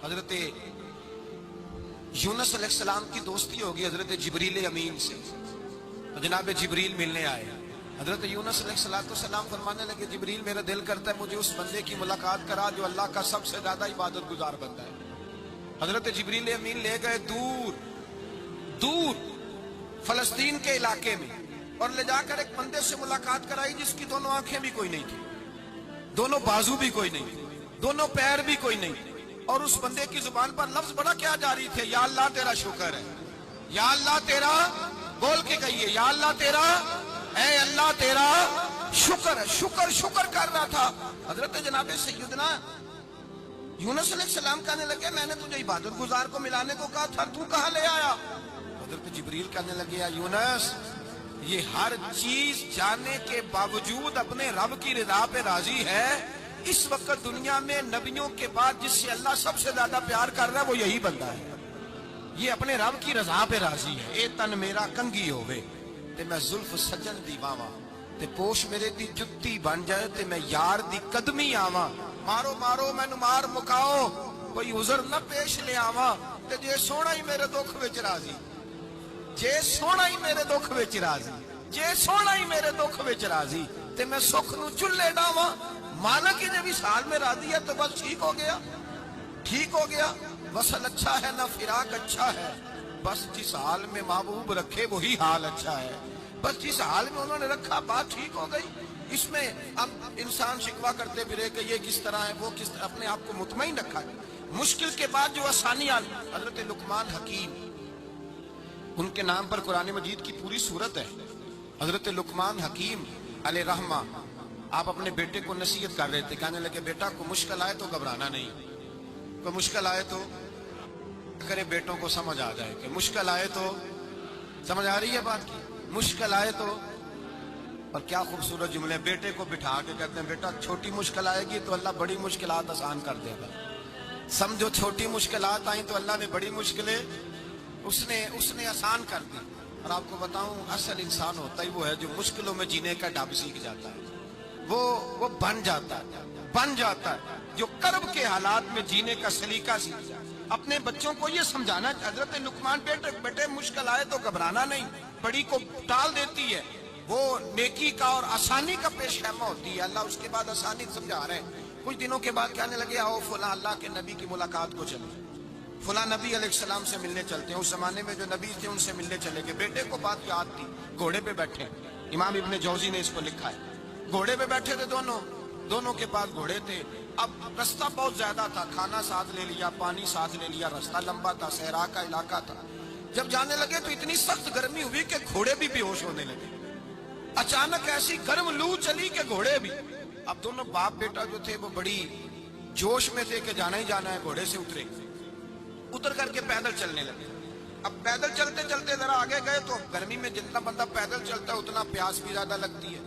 حضرت یونس علیہ السلام کی دوستی ہوگی حضرت جبریل امین سے، تو جناب جبریل ملنے آئے۔ حضرت یونس علیہ السلام فرمانے لگے جبریل میرا دل کرتا ہے مجھے اس بندے کی ملاقات کرا جو اللہ کا سب سے زیادہ عبادت گزار بندہ ہے۔ حضرت جبریل امین لے گئے دور دور فلسطین کے علاقے میں، اور لے جا کر ایک بندے سے ملاقات کرائی جس کی دونوں آنکھیں بھی کوئی نہیں تھی، دونوں بازو بھی کوئی نہیں تھی، دونوں پیر بھی کوئی نہیں تھی، اور اس بندے کی زبان پر لفظ بڑا کیا جاری تھے، یا اللہ تیرا شکر ہے، یا اللہ تیرا، بول کے کہیے یا اللہ تیرا، اے اللہ تیرا شکر ہے، شکر شکر کر رہا تھا۔ حضرت جناب سیدنا یونس علیہ السلام کہنے لگے میں نے تجھے عبادت گزار کو ملانے کو کہا تھا، تو کہاں لے آیا؟ حضرت جبریل کہنے لگے یا یونس یہ ہر چیز جاننے کے باوجود اپنے رب کی رضا پہ راضی ہے۔ اس وقت دنیا میں نبیوں کے بعد جس سے اللہ سب سے زیادہ پیار کر رہا ہے وہ یہی بندہ ہے، یہ اپنے رب کی رضا پہ راضی ہے۔ اے تن میرا کنگھی ہوئے تے میں زلف سجن دی باواں، تے پوش میرے دی جتی بن جائے تے میں یار دی قدمی آواں، مارو مارو مینو مار مکاؤ کوئی عذر نہ پیش لے آواں، تے جے سونا ہی میرے دکھ وچ راضی، جے سونا ہی میرے دکھ وچ راضی، جے سونا ہی میرے دکھ وچ راضی، تے میں سکھ نو چلے ڈاواں، مالک ہی جب اس حال میں راضی ہے تو بس ٹھیک ہو گیا، ٹھیک ہو گیا۔ وصل اچھا ہے نہ فراق اچھا ہے، بس جس حال میں محبوب رکھے وہی حال اچھا ہے، بس جس حال میں انہوں نے رکھا بات ٹھیک ہو گئی۔ اس میں اب انسان شکوہ کرتے پھرے کہ یہ کس طرح ہے وہ کس طرح، اپنے آپ کو مطمئن رکھا ہے۔ مشکل کے بعد جو آسانی آئی، حضرت لقمان حکیم ان کے نام پر قرآن مجید کی پوری سورت ہے۔ حضرت لقمان حکیم علیہ رحمہ آپ اپنے بیٹے کو نصیحت کر رہے تھے، کہنے لگے بیٹا کو مشکل آئے تو گھبرانا نہیں، کوئی مشکل آئے تو کرے بیٹوں کو سمجھ آ جائے کہ مشکل آئے تو، سمجھ آ رہی ہے بات کی، مشکل آئے تو، اور کیا خوبصورت جملے، بیٹے کو بٹھا کے کہتے ہیں بیٹا چھوٹی مشکل آئے گی تو اللہ بڑی مشکلات آسان کر دے گا، سمجھو چھوٹی مشکلات آئیں تو اللہ نے بڑی مشکلیں اس نے آسان کر دی۔ اور آپ کو بتاؤں اصل انسان ہوتا ہی وہ ہے جو مشکلوں میں جینے کا ڈھب سیکھ جاتا ہے، وہ بن جاتا ہے جو کرب کے حالات میں جینے کا سلیقہ سیکھ جاتا ہے۔ اپنے بچوں کو یہ سمجھانا، حضرت لقمان بیٹے مشکل آئے تو گھبرانا نہیں، بڑی کو ٹال دیتی ہے، وہ نیکی کا اور آسانی کا پیش خیمہ ہوتی ہے، اللہ اس کے بعد آسانی سمجھا رہے ہیں۔ کچھ دنوں کے بعد کہنے لگے آؤ فلاں اللہ کے نبی کی ملاقات کو چلے، فلاں نبی علیہ السلام سے ملنے چلتے ہیں۔ اس زمانے میں جو نبی تھے ان سے ملنے چلے گئے، بیٹے کو بات یاد تھی، گھوڑے پہ بیٹھے، امام ابن جوزی نے اس کو لکھا ہے، گھوڑے پہ بیٹھے تھے دونوں کے پاس گھوڑے تھے۔ اب رستہ بہت زیادہ تھا، کھانا ساتھ لے لیا، پانی ساتھ لے لیا، رستہ لمبا تھا، صحرا کا علاقہ تھا۔ جب جانے لگے تو اتنی سخت گرمی ہوئی کہ گھوڑے بھی بے ہوش ہونے لگے، اچانک ایسی گرم لو چلی کہ گھوڑے بھی۔ اب دونوں باپ بیٹا جو تھے وہ بڑی جوش میں تھے کہ جانا ہی جانا ہے، گھوڑے سے اتر کر کے پیدل چلنے لگے۔ اب پیدل چلتے چلتے ذرا آگے گئے تو گرمی میں جتنا بندہ پیدل چلتا ہے اتنا پیاس بھی زیادہ لگتی ہے،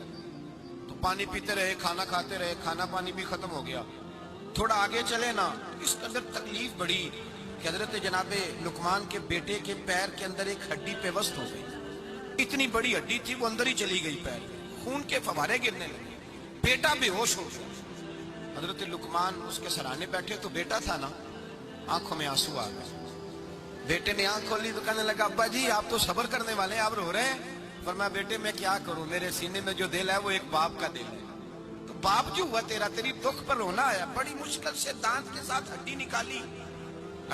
تو پانی پیتے رہے، کھانا کھاتے رہے، کھانا پانی بھی ختم ہو گیا۔ تھوڑا آگے چلے نا، اس کے اندر تکلیف بڑی کہ حضرت جناب لقمان کے بیٹے کے پیر کے اندر ایک ہڈی پیوست ہو گئی، اتنی بڑی ہڈی تھی وہ اندر ہی چلی گئی، پیر خون کے فوارے گرنے لگے، بیٹا بے ہوش ہو گیا۔ حضرت لقمان اس کے سرانے بیٹھے تو بیٹا تھا نا، آنکھوں میں آنسو آ گئے۔ بیٹے نے آنکھ کھولی تو کہنے لگا ابا جی آپ تو صبر کرنے والے ہیں، آپ رو رہے ہیں۔ فرمایا بیٹے میں کیا کروں، میرے سینے میں جو دل ہے وہ ایک باپ کا دل ہے، تو باپ جو ہوا تیرا، تیری دکھ پر رونا آیا، بڑی مشکل سے دانت کے ساتھ ہڈی نکالی،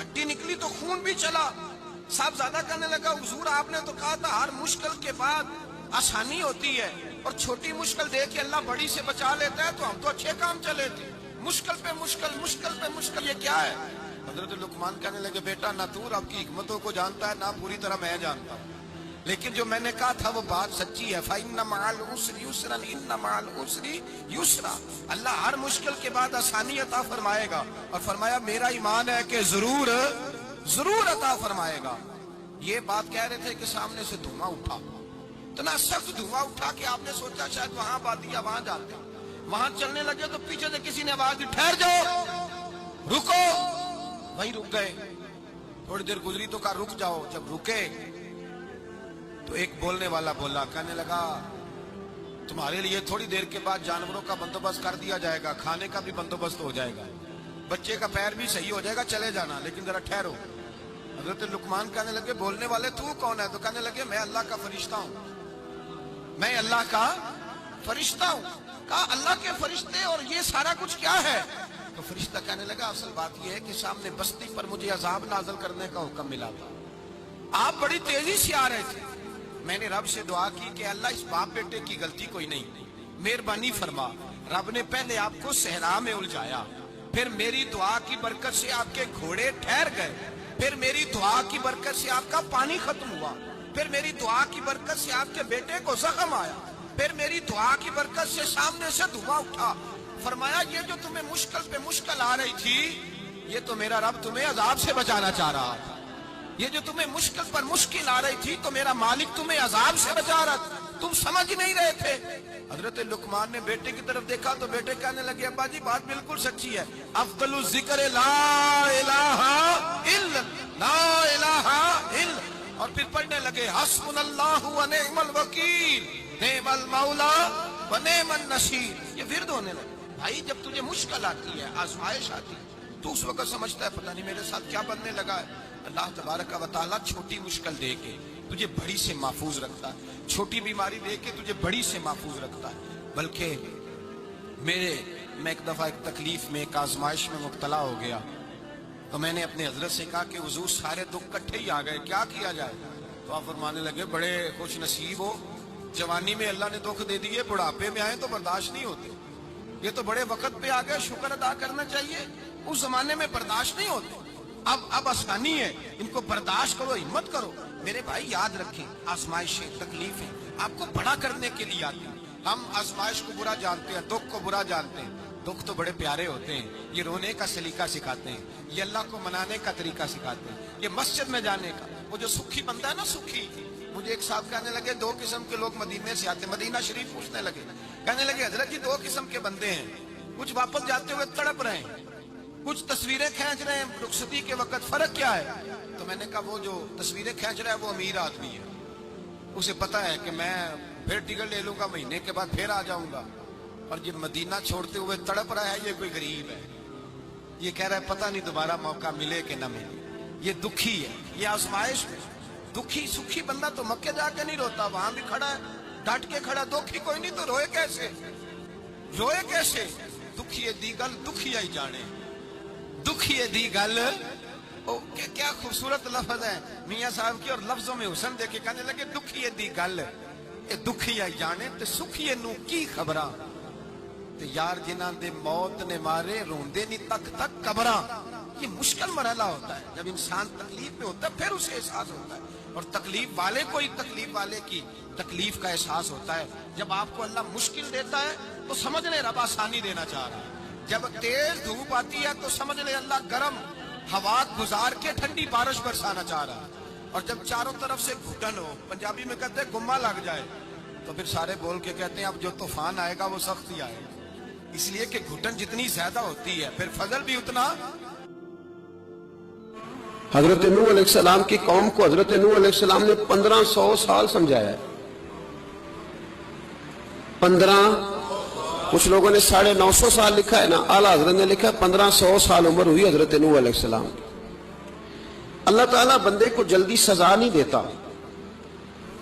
ہڈی نکلی تو خون بھی چلا۔ صاحب زیادہ کہنے لگا حضور آپ نے تو کہا تھا ہر مشکل کے بعد آسانی ہوتی ہے، اور چھوٹی مشکل دیکھ کے اللہ بڑی سے بچا لیتا ہے، تو ہم تو اچھے کام چلے تھے، مشکل پہ مشکل، مشکل پہ مشکل، یہ کیا ہے؟ حضرت لقمان کہنے لگے بیٹا نہ تو رب کی حکمتوں کو جانتا ہے نہ پوری طرح میں جانتا ہوں، لیکن جو میں نے کہا تھا وہ بات سچی ہے، فَإِنَّ مَعَ الْعُسْرِ يُسْرًا إِنَّ مَعَ الْعُسْرِ يُسْرًا، اللہ ہر مشکل کے بعد آسانی عطا فرمائے گا، اور فرمایا میرا ایمان ہے کہ ضرور عطا فرمائے گا۔ یہ بات کہہ رہے تھے کہ سامنے سے دھواں اٹھا، اتنا سخت دھواں اٹھا کہ آپ نے سوچا شاید وہاں بادیا وہاں جاتے، وہاں چلنے لگے تو پیچھے سے کسی نے آواز دی ٹھہر جاؤ، رکو، وہیں رک گئے۔ تھوڑی دیر گزری تو کہا رک جاؤ، جب رکے تو ایک بولنے والا بولا، کہنے لگا تمہارے لیے تھوڑی دیر کے بعد جانوروں کا بندوبست کر دیا جائے گا، کھانے کا بھی بندوبست ہو جائے گا۔ بچے کا پیر بھی صحیح ہو جائے گا, چلے جانا, لیکن ذرا ٹھہرو. حضرت لقمان کہنے لگے بولنے والے تو کون ہے؟ تو کہنے لگے میں اللہ کا فرشتہ ہوں, میں اللہ کا فرشتہ ہوں. کہا اللہ کے فرشتے اور یہ سارا کچھ کیا ہے؟ تو فرشتہ کہنے لگا اصل بات یہ ہے کہ سامنے بستی پر مجھے عذاب نازل کرنے کا حکم ملا تھا, آپ بڑی تیزی سے آ رہے تھے, میں نے رب سے دعا کی کہ اللہ اس باپ بیٹے کی غلطی کوئی نہیں, مہربانی فرما. رب نے پہلے آپ کو صحرا میں الجھایا, پھر میری دعا کی برکت سے آپ کے گھوڑے ٹھہر گئے, پھر میری دعا کی برکت سے آپ کا پانی ختم ہوا, پھر میری دعا کی برکت سے آپ کے بیٹے کو زخم آیا, پھر میری دعا کی برکت سے سامنے سے دھواں اٹھا. فرمایا یہ جو تمہیں مشکل پہ مشکل آ رہی تھی, یہ تو میرا رب تمہیں عذاب سے بچانا چاہ رہا تھا. یہ جو تمہیں مشکل پر مشکل آ رہی تھی تو میرا مالک تمہیں عذاب سے بچا رہا تھا, تم سمجھ نہیں رہے تھے. حضرت لقمان نے بیٹے کی طرف دیکھا تو بیٹے کہنے لگے ابا جی بات بالکل سچی ہے, افضل الذکر لا الہ الا لا الہ الا, اور پھر پڑھنے لگے حسبنا اللہ و نعم الوکیل نعم المولا و نعم النصیر. یہ ورد ہونے لگے. بھائی جب تجھے مشکل آتی ہے, آزمائش آتی ہے, تو اس وقت سمجھتا ہے پتہ نہیں میرے ساتھ کیا بننے لگا ہے. اللہ تبارک و تعالیٰ چھوٹی مشکل دے کے تجھے بڑی سے محفوظ رکھتا ہے, چھوٹی بیماری دے کے تجھے بڑی سے محفوظ رکھتا ہے. بلکہ میں ایک دفعہ ایک تکلیف میں, ایک آزمائش میں مبتلا ہو گیا, تو میں نے اپنے حضرت سے کہا کہ حضور سارے دکھ کٹھے ہی آ گئے, کیا کیا جائے؟ تو آپ فرمانے لگے بڑے خوش نصیب ہو, جوانی میں اللہ نے دکھ دے دیے, بڑھاپے میں آئے تو برداشت نہیں ہوتے. یہ تو بڑے وقت پہ آ گئے, شکر ادا کرنا چاہیے. اس زمانے میں برداشت نہیں ہوتے, اب آسانی ہے, ان کو برداشت کرو, ہمت کرو. میرے بھائی یاد رکھیں, آزمائشیں تکلیفیں آپ کو بڑا کرنے کے لیے آتی ہیں. ہم آزمائش کو برا جانتے ہیں, دکھ کو برا جانتے ہیں. دکھ تو بڑے پیارے ہوتے ہیں, یہ رونے کا سلیقہ سکھاتے ہیں, یہ اللہ کو منانے کا طریقہ سکھاتے ہیں, یہ مسجد میں جانے کا. وہ جو سکھی بندہ ہے نا, سکھی, مجھے ایک صاحب کہنے لگے دو قسم کے لوگ مدینے سے آتے, مدینہ شریف پوچھنے لگے, کہنے لگے حضرت جی دو قسم کے بندے ہیں, کچھ واپس جاتے ہوئے تڑپ رہے ہیں, کچھ تصویریں کھینچ رہے ہیں رخصتی کے وقت, فرق کیا ہے؟ تو میں نے کہا وہ جو تصویریں کھینچ رہا ہے وہ امیر آدمی ہے, اسے پتا ہے کہ میں پھر ٹکٹ لے لوں گا, مہینے کے بعد پھر آ جاؤں گا. اور یہ مدینہ چھوڑتے ہوئے تڑپ رہا ہے, یہ کوئی غریب ہے, یہ کہہ رہا ہے پتہ نہیں دوبارہ موقع ملے کہ نہ ملے. یہ دکھی ہے, یہ آزمائش میں. دکھی سکھی بندہ تو مکے جا کے نہیں روتا, وہاں بھی کھڑا ہے ڈٹ کے کھڑا. دکھی کوئی نہیں تو روئے کیسے, روئے کیسے؟ دکھی دی گل دکھی آئی جانے, دکھی دی گل. کیا خوبصورت لفظ ہے میاں صاحب کی, اور لفظوں میں حسن دیکھے کہنے لگے دکھی دی گل دکھی آئی جانے تے سکھی نو کی خبراں, تے یار جنہاں دے موت نے مارے روندے نہیں تک تک قبراں. یہ مشکل مرحلہ ہوتا ہے, جب انسان تکلیف میں ہوتا ہے پھر اسے احساس ہوتا ہے, اور تکلیف والے کو ہی تکلیف والے کی تکلیف کا احساس ہوتا ہے. جب آپ کو اللہ مشکل دیتا ہے تو سمجھ لیں رب آسانی دینا چاہ رہا ہے, جب تیز دھوپ آتی ہے تو سمجھ لیں اللہ گرم ہوا گزار کے ٹھنڈی بارش برسانا چاہ رہا ہے. اور جب چاروں طرف سے گھٹن ہو, پنجابی میں کہتے ہیں گما لگ جائے, تو پھر سارے بول کے کہتے ہیں اب جو طوفان آئے گا وہ سخت ہی آئے گا. اس لیے کہ گھٹن جتنی زیادہ ہوتی ہے پھر فضل بھی اتنا. حضرت نوح علیہ السلام کی قوم کو حضرت نوح علیہ السلام نے 1500 سال سمجھایا ہے. 15, کچھ لوگوں نے 950 سال لکھا ہے نا, اعلیٰ حضرت نے لکھا ہے 1500 سال عمر ہوئی حضرت نوح علیہ السلام. اللہ تعالیٰ بندے کو جلدی سزا نہیں دیتا,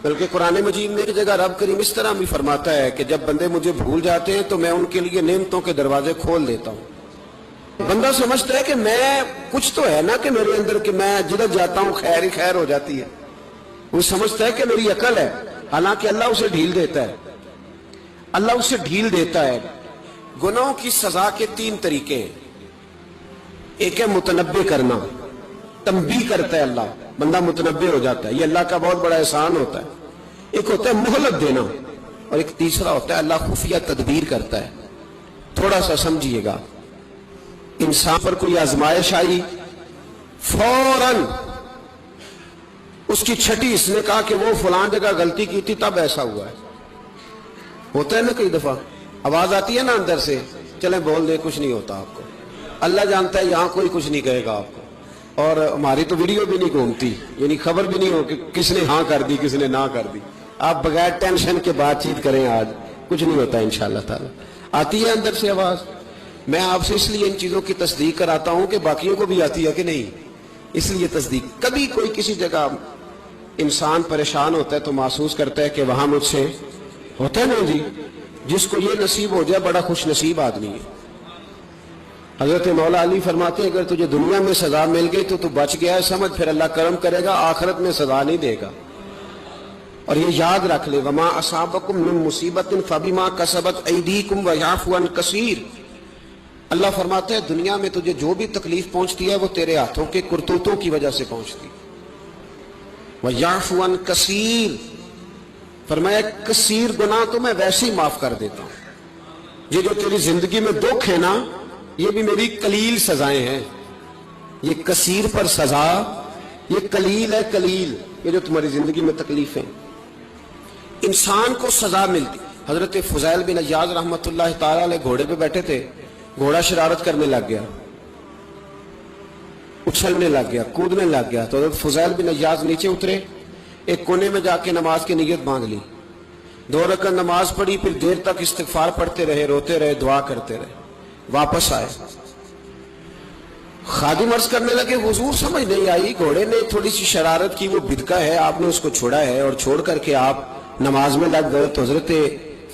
بلکہ قرآن مجید میں ایک جگہ رب کریم اس طرح بھی فرماتا ہے کہ جب بندے مجھے بھول جاتے ہیں تو میں ان کے لیے نعمتوں کے دروازے کھول دیتا ہوں. بندہ سمجھتا ہے کہ میں کچھ تو ہے نا کہ میرے اندر کہ میں جدھر جاتا ہوں خیر ہی خیر ہو جاتی ہے. وہ سمجھتا ہے کہ میری عقل ہے, حالانکہ اللہ اسے ڈھیل دیتا ہے. اللہ اسے ڈھیل دیتا ہے. گناہوں کی سزا کے 3 طریقے ہیں. ایک ہے متنبع کرنا, تنبیہ کرتا ہے اللہ, بندہ متنبع ہو جاتا ہے, یہ اللہ کا بہت بڑا احسان ہوتا ہے. ایک ہوتا ہے مہلت دینا, اور ایک تیسرا ہوتا ہے اللہ خفیہ تدبیر کرتا ہے. تھوڑا سا سمجھیے گا, انسان پر کوئی آزمائش آئی, فوراً اس کی چھٹی اس نے کہا کہ وہ فلان جگہ غلطی کی تھی تب ایسا ہوا ہے. ہوتا ہے نا کئی دفعہ آواز آتی ہے نا اندر سے, چلیں بول دیں کچھ نہیں ہوتا آپ کو. اللہ جانتا ہے یہاں کوئی کچھ نہیں کہے گا آپ کو, اور ہماری تو ویڈیو بھی نہیں گھومتی, یعنی خبر بھی نہیں ہو کہ کس نے ہاں کر دی کس نے نہ کر دی. آپ بغیر ٹینشن کے بات چیت کریں, آج کچھ نہیں ہوتا انشاءاللہ تعالی. آتی ہے اندر سے آواز, میں آپ سے اس لیے ان چیزوں کی تصدیق کراتا ہوں کہ باقیوں کو بھی آتی ہے کہ نہیں، اس لیے تصدیق. کبھی کوئی کسی جگہ انسان پریشان ہوتا ہے تو محسوس کرتا ہے کہ وہاں مجھ سے ہوتا ہے نا جی. جس کو یہ نصیب ہو جائے بڑا خوش نصیب آدمی ہے. حضرت مولا علی فرماتے ہیں اگر تجھے دنیا میں سزا مل گئی تو بچ گیا ہے سمجھ، پھر اللہ کرم کرے گا، آخرت میں سزا نہیں دے گا. اور یہ یاد رکھ لے وما اصابکم من مصیبت فبما کسبت ایدیکم ویعفو عن کثیر. اللہ فرماتا ہے دنیا میں تجھے جو بھی تکلیف پہنچتی ہے وہ تیرے ہاتھوں کے کرتوتوں کی وجہ سے پہنچتی. ویعفو عن کثیر، فرمایا کثیر گناہ تو میں ویسے ہی معاف کر دیتا ہوں. یہ جو تیری زندگی میں دکھ ہے نا یہ بھی میری قلیل سزائیں ہیں. یہ کثیر پر سزا، یہ قلیل ہے قلیل. یہ جو تمہاری زندگی میں تکلیفیں انسان کو سزا ملتی. حضرت فضیل بن عیاض رحمۃ اللہ تعالی علیہ گھوڑے پہ بیٹھے تھے، گھوڑا شرارت کرنے لگ گیا، اچھلنے لگ گیا، کودنے لگ گیا. تو حضرت فضیل بن عیاض نیچے اترے، ایک کونے میں جا کے نماز کی نیت باندھ لی، 2 رکعت نماز پڑھی، پھر دیر تک استغفار پڑھتے رہے، روتے رہے، دعا کرتے رہے. واپس آئے، خادم عرض کرنے لگے حضور سمجھ نہیں آئی، گھوڑے نے تھوڑی سی شرارت کی، وہ بدکا ہے، آپ نے اس کو چھوڑا ہے اور چھوڑ کر کے آپ نماز میں لگ گئے. تو حضرت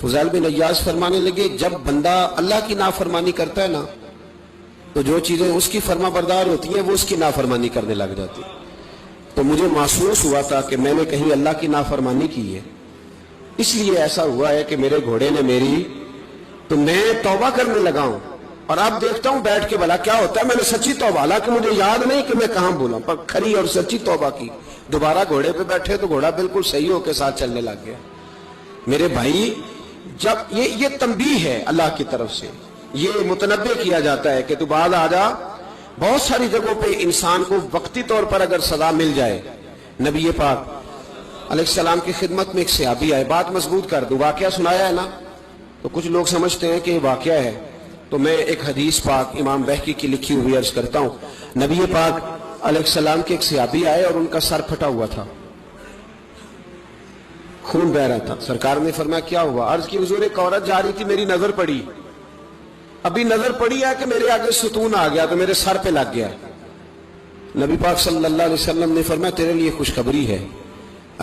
فضیل بن عیاض فرمانے لگے جب بندہ اللہ کی نافرمانی کرتا ہے نا تو جو چیزیں اس کی فرما بردار ہوتی ہیں وہ اس کی نافرمانی کرنے لگ جاتی. تو مجھے محسوس ہوا تھا کہ میں نے کہیں اللہ کی نافرمانی کی ہے، اس لیے ایسا ہوا ہے کہ میرے گھوڑے نے میری، تو میں توبہ کرنے لگا ہوں. اور اب دیکھتا ہوں بیٹھ کے بھلا کیا ہوتا ہے. میں نے سچی توبہ، حالانکہ مجھے یاد نہیں کہ میں کہاں بولا، پر کھری اور سچی توبہ کی. دوبارہ گھوڑے پہ بیٹھے تو گھوڑا بالکل صحیح ہو کے ساتھ چلنے لگ گیا. میرے بھائی جب یہ تنبیہ ہے اللہ کی طرف سے، یہ متنبہ کیا جاتا ہے کہ تو بعد آ جا. بہت ساری جگہوں پہ انسان کو وقتی طور پر اگر سزا مل جائے، نبی پاک علیہ السلام کی خدمت میں ایک صحابی آئے، بات مضبوط کر دوں، واقعہ سنایا ہے نا تو کچھ لوگ سمجھتے ہیں کہ یہ واقعہ ہے، تو میں ایک حدیث پاک امام بہقی کی لکھی ہوئی عرض کرتا ہوں. نبی پاک علیہ السلام کے ایک صحابی آئے اور ان کا سر پھٹا ہوا تھا، خون بہ رہا تھا. سرکار نے فرمایا کیا ہوا؟ عرض کی حضور ایک عورت جا رہی تھی، میری نظر پڑی، ابھی نظر پڑی ہے کہ میرے آگے ستون آ گیا تو میرے سر پہ لگ گیا. نبی پاک صلی اللہ علیہ وسلم نے فرمایا تیرے لیے خوشخبری ہے،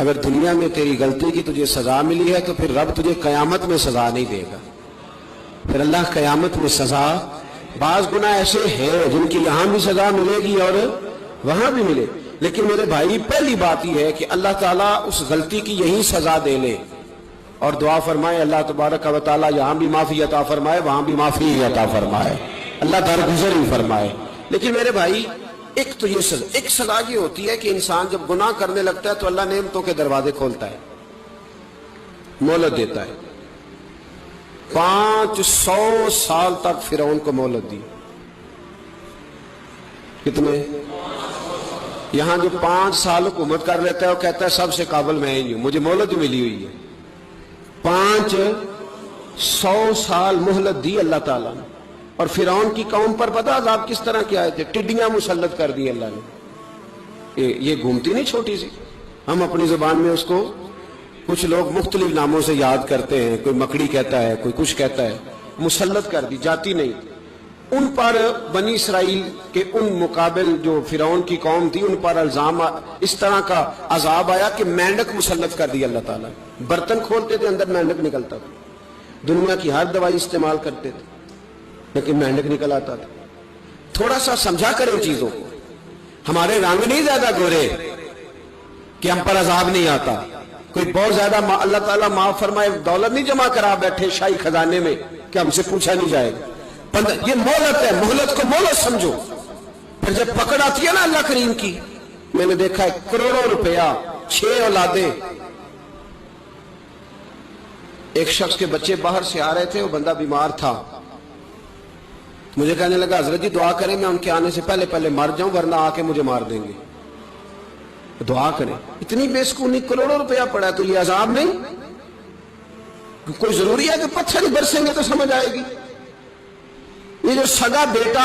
اگر دنیا میں تیری غلطی کی تجھے سزا ملی ہے تو پھر رب تجھے قیامت میں سزا نہیں دے گا. پھر اللہ قیامت میں سزا، بعض گناہ ایسے ہیں جن کی یہاں بھی سزا ملے گی اور وہاں بھی ملے، لیکن میرے بھائی پہلی بات یہ ہے کہ اللہ تعالیٰ اس غلطی کی یہی سزا دے لے اور دعا فرمائے اللہ تبارک و تعالیٰ یہاں بھی معافی عطا فرمائے، وہاں بھی معافی عطا فرمائے، اللہ درگزر ہی فرمائے. لیکن میرے بھائی ایک تو یہ سزا، ایک سزا یہ ہوتی ہے کہ انسان جب گناہ کرنے لگتا ہے تو اللہ نعمتوں کے دروازے کھولتا ہے، مہلت دیتا ہے. 500 سال تک فرعون کو مہلت دی. کتنے؟ یہاں جو 5 سال حکومت کر لیتا ہے وہ کہتا ہے سب سے قابل میں ہی ہوں، مجھے مہلت ملی ہوئی ہے. 500 سال مہلت دی اللہ تعالیٰ نے. اور فرعون کی قوم پر پتہ عذاب کس طرح کے آئے تھے؟ ٹڈیاں مسلط کر دی اللہ نے. یہ گھومتی نہیں چھوٹی سی، ہم اپنی زبان میں اس کو کچھ لوگ مختلف ناموں سے یاد کرتے ہیں، کوئی مکڑی کہتا ہے، کوئی کچھ کہتا ہے. مسلط کر دی، جاتی نہیں. ان پر بنی اسرائیل کے ان مقابل جو فرعون کی قوم تھی ان پر الزام اس طرح کا عذاب آیا کہ مینڈک مسلط کر دی اللہ تعالیٰ. برتن کھولتے تھے اندر مینڈک نکلتا تھا، دنیا کی ہر دوائی استعمال کرتے تھے لیکن مینڈک نکل آتا تھا. تھوڑا سا سمجھا کریں چیزوں کو. ہمارے رنگ نہیں زیادہ گورے کہ ہم پر عذاب نہیں آتا. کوئی بہت زیادہ اللہ تعالیٰ معاف فرمائے دولت نہیں جمع کرا بیٹھے شاہی خزانے میں کہ ہم سے پوچھا نہیں جائے گا. یہ مہلت ہے، مہلت کو مہلت سمجھو. پھر جب پکڑ آتی ہے نا اللہ کریم کی، میں نے دیکھا ہے کروڑوں روپیہ، 6 اولادیں. ایک شخص کے بچے باہر سے آ رہے تھے، وہ بندہ بیمار تھا، مجھے کہنے لگا حضرت جی دعا کریں میں ان کے آنے سے پہلے مر جاؤں ورنہ آ کے مجھے مار دیں گے. دعا کریں. اتنی بے سکونی، کروڑوں روپیہ پڑا ہے تو یہ عذاب نہیں؟ کوئی ضروری ہے کہ پتھر ہی برسیں گے تو سمجھ آئے گی؟ یہ جو سگا بیٹا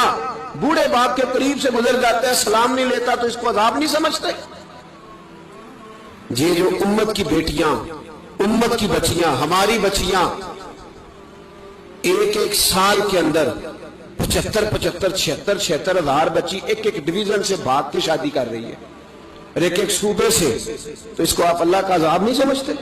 بوڑھے باپ کے قریب سے گزر جاتا ہے، سلام نہیں لیتا تو اس کو عذاب نہیں سمجھتے؟ یہ جو امت کی بیٹیاں، امت کی بچیاں، ہماری بچیاں ایک سال کے اندر 75 76 76 ہزار بچی ایک ایک ڈویژن سے بھاگ کے شادی کر رہی ہے اور ایک ایک صوبے سے، تو اس کو آپ اللہ کا عذاب نہیں سمجھتے؟